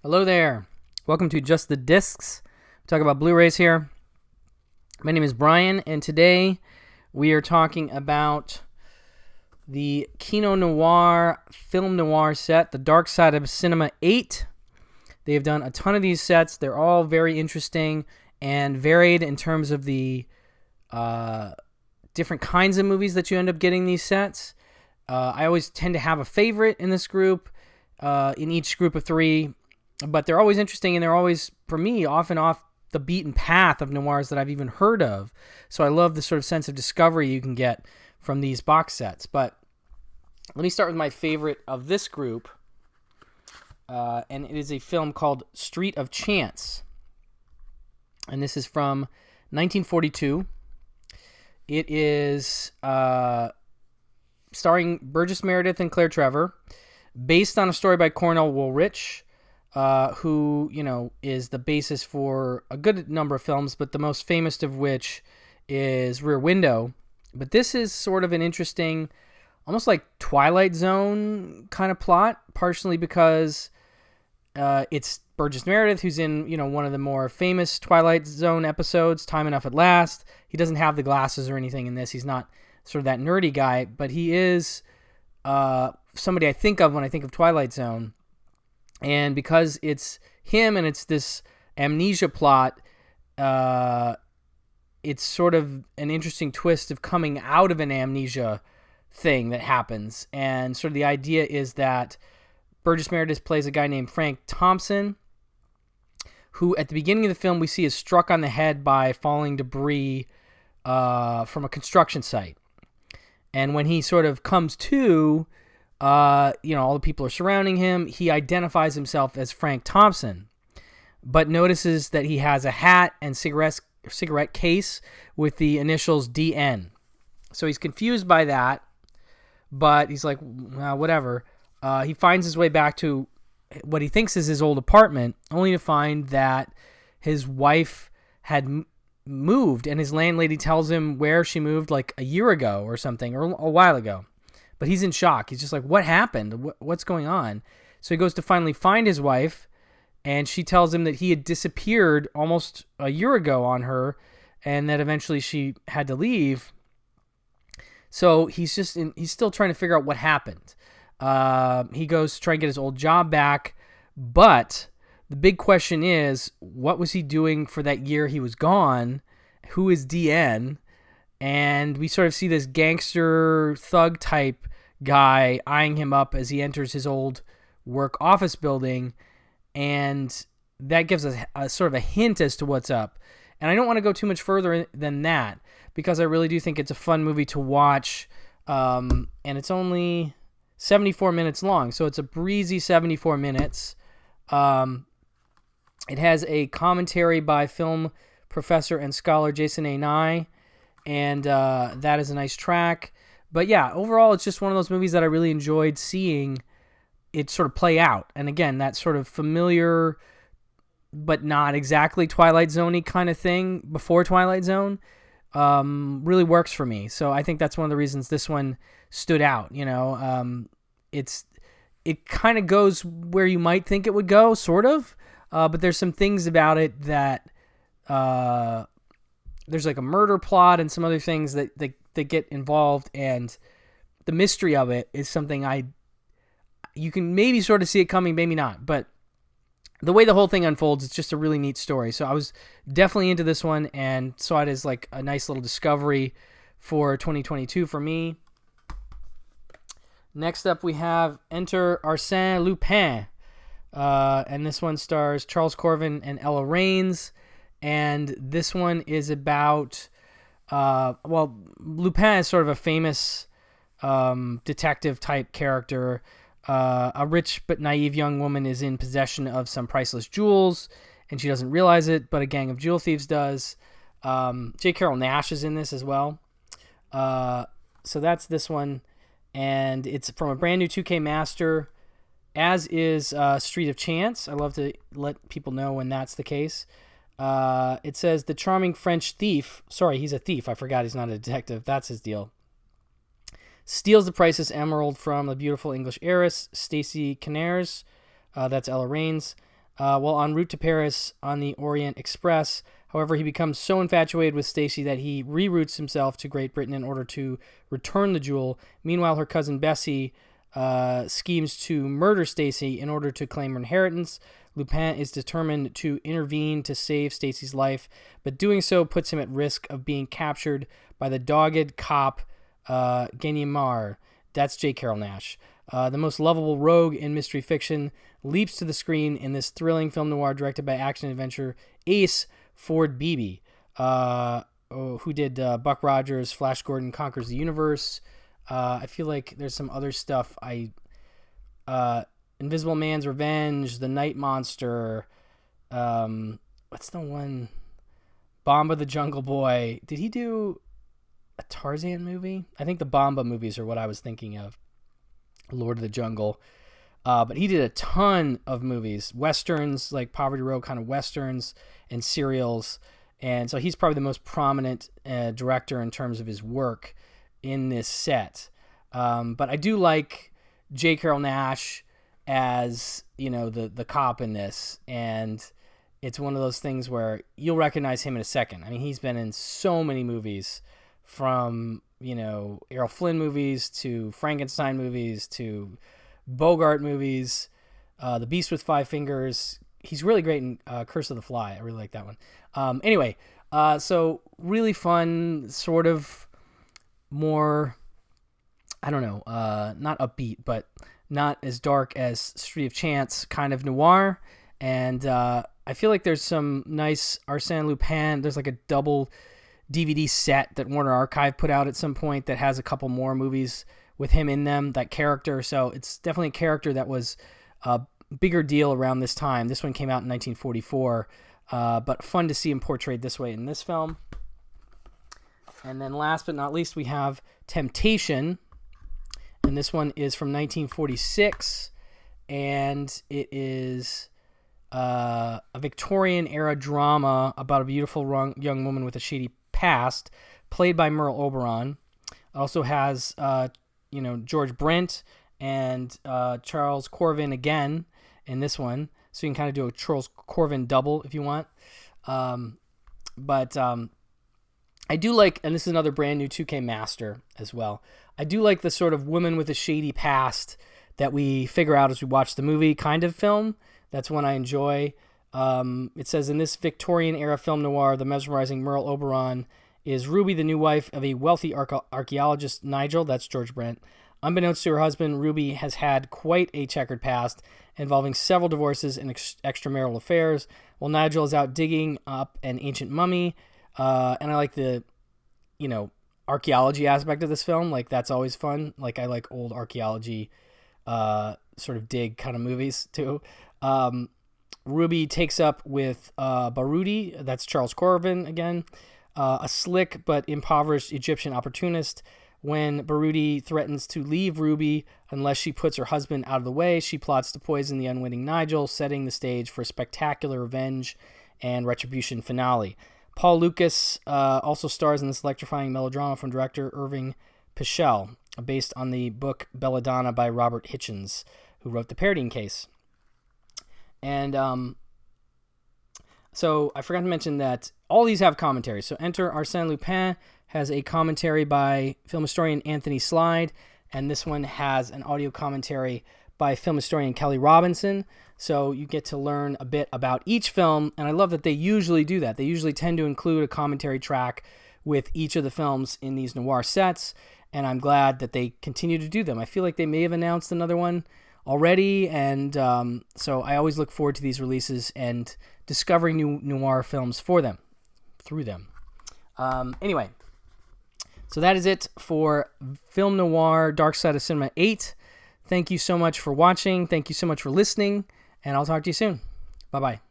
Hello there. Welcome to Just the Discs. We talk about Blu-rays here. My name is Brian, and today we are talking about the Kino Noir Film Noir set, The Dark Side of Cinema 8. They have done a ton of these sets. They're all very interesting and varied in terms of the different kinds of movies that you end up getting these sets. I always tend to have a favorite in this group, in each group of three, but they're always interesting, and they're always, for me, often off the beaten path of noirs that I've even heard of. So I love the sort of sense of discovery you can get from these box sets. But let me start with my favorite of this group, and it is a film called Street of Chance. And this is from 1942. It is starring Burgess Meredith and Claire Trevor, based on a story by Cornell Woolrich, who, is the basis for a good number of films, but the most famous of which is Rear Window. But this is sort of an interesting, almost like Twilight Zone kind of plot, partially because it's Burgess Meredith, who's in, one of the more famous Twilight Zone episodes, Time Enough at Last. He doesn't have the glasses or anything in this. He's not sort of that nerdy guy, but he is somebody I think of when I think of Twilight Zone. And because it's him and it's this amnesia plot, it's sort of an interesting twist of coming out of an amnesia thing that happens. And sort of the idea is that Burgess Meredith plays a guy named Frank Thompson, who at the beginning of the film we see is struck on the head by falling debris from a construction site. And when he sort of comes to, all the people are surrounding him, he identifies himself as Frank Thompson, but notices that he has a hat and cigarette case with the initials DN. So he's confused by that, but he's like, well, whatever. He finds his way back to what he thinks is his old apartment, only to find that his wife had moved, and his landlady tells him where she moved like a year ago or something, or a while ago. But he's in shock. He's just like, what happened? What's going on? So he goes to finally find his wife, and she tells him that he had disappeared almost a year ago on her, and that eventually she had to leave. So he's still trying to figure out what happened. He goes to try and get his old job back, but the big question is, what was he doing for that year he was gone? Who is DN? And we sort of see this gangster thug type guy eyeing him up as he enters his old work office building, and that gives us a sort of a hint as to what's up. And I don't want to go too much further than that, because I really do think it's a fun movie to watch, and it's only 74 minutes long, so it's a breezy 74 minutes. It has a commentary by film professor and scholar Jason A. Nye, and that is a nice track. But yeah, overall, it's just one of those movies that I really enjoyed seeing it sort of play out. And again, that sort of familiar, but not exactly Twilight Zone-y kind of thing before Twilight Zone really works for me. So I think that's one of the reasons this one stood out. It kind of goes where you might think it would go, sort of. But there's some things about it that there's like a murder plot and some other things that get involved, and the mystery of it is something you can maybe sort of see it coming, maybe not, but the way the whole thing unfolds, it's just a really neat story. So I was definitely into this one and saw it as like a nice little discovery for 2022 for me. Next up, we have Enter Arsene Lupin, and this one stars Charles Corvin and Ella Raines. And this one is about, Lupin is sort of a famous detective type character. A rich but naive young woman is in possession of some priceless jewels, and she doesn't realize it, but a gang of jewel thieves does. Carol Nash is in this as well. So that's this one, and it's from a brand new 2K master, as is Street of Chance. I love to let people know when that's the case. It says the charming French thief, sorry, he's a thief, I forgot he's not a detective, that's his deal, steals the priceless emerald from the beautiful English heiress, Stacy Canaris, that's Ella Raines. while en route to Paris on the Orient Express. However, he becomes so infatuated with Stacy that he reroutes himself to Great Britain in order to return the jewel. Meanwhile, her cousin Bessie schemes to murder Stacy in order to claim her inheritance. Lupin is determined to intervene to save Stacy's life, but doing so puts him at risk of being captured by the dogged cop Ganimard. That's J. Carol Nash. The most lovable rogue in mystery fiction leaps to the screen in this thrilling film noir directed by action-adventure ace Ford Beebe, who did Buck Rogers, Flash Gordon Conquers the Universe. I feel like there's some other stuff. Invisible Man's Revenge, The Night Monster. What's the one? Bomba the Jungle Boy. Did he do a Tarzan movie? I think the Bomba movies are what I was thinking of. Lord of the Jungle. But he did a ton of movies, westerns, like Poverty Row kind of westerns and serials. And so he's probably the most prominent director in terms of his work in this set. But I do like J. Carol Nash as, the cop in this. And it's one of those things where you'll recognize him in a second. I mean, he's been in so many movies, from, Errol Flynn movies to Frankenstein movies to Bogart movies, The Beast with Five Fingers. He's really great in Curse of the Fly. I really like that one. Anyway, so really fun, sort of more, I don't know, not upbeat, but not as dark as Street of Chance kind of noir. And I feel like there's some nice Arsene Lupin. There's like a double DVD set that Warner Archive put out at some point that has a couple more movies with him in them, that character. So it's definitely a character that was a bigger deal around this time. This one came out in 1944, but fun to see him portrayed this way in this film. And then last but not least, we have Temptation. And this one is from 1946, and it is a Victorian-era drama about a beautiful young woman with a shady past, played by Merle Oberon. It also has, George Brent and Charles Corvin again in this one. So you can kind of do a Charles Corvin double if you want. But I do like, and this is another brand new 2K master as well, I do like the sort of woman with a shady past that we figure out as we watch the movie kind of film. That's one I enjoy. It says, in this Victorian-era film noir, the mesmerizing Merle Oberon is Ruby, the new wife of a wealthy archaeologist, Nigel. That's George Brent. Unbeknownst to her husband, Ruby has had quite a checkered past, involving several divorces and extramarital affairs, while Nigel is out digging up an ancient mummy. And I like the, archaeology aspect of this film. Like, that's always fun. Like, I like old archaeology sort of dig kind of movies, too. Ruby takes up with Baroudi, that's Charles Corvin again, a slick but impoverished Egyptian opportunist. When Baroudi threatens to leave Ruby unless she puts her husband out of the way, she plots to poison the unwitting Nigel, setting the stage for a spectacular revenge and retribution finale. Paul Lucas also stars in this electrifying melodrama from director Irving Pichel, based on the book Belladonna by Robert Hitchens, who wrote The Parodying Case. And so I forgot to mention that all these have commentaries. So Enter Arsène Lupin has a commentary by film historian Anthony Slide, and this one has an audio commentary by film historian Kelly Robinson. So you get to learn a bit about each film, and I love that they usually do that. They usually tend to include a commentary track with each of the films in these noir sets, and I'm glad that they continue to do them. I feel like they may have announced another one already, and so I always look forward to these releases and discovering new noir films through them. Anyway, so that is it for Film Noir Dark Side of Cinema 8. Thank you so much for watching. Thank you so much for listening, and I'll talk to you soon. Bye-bye.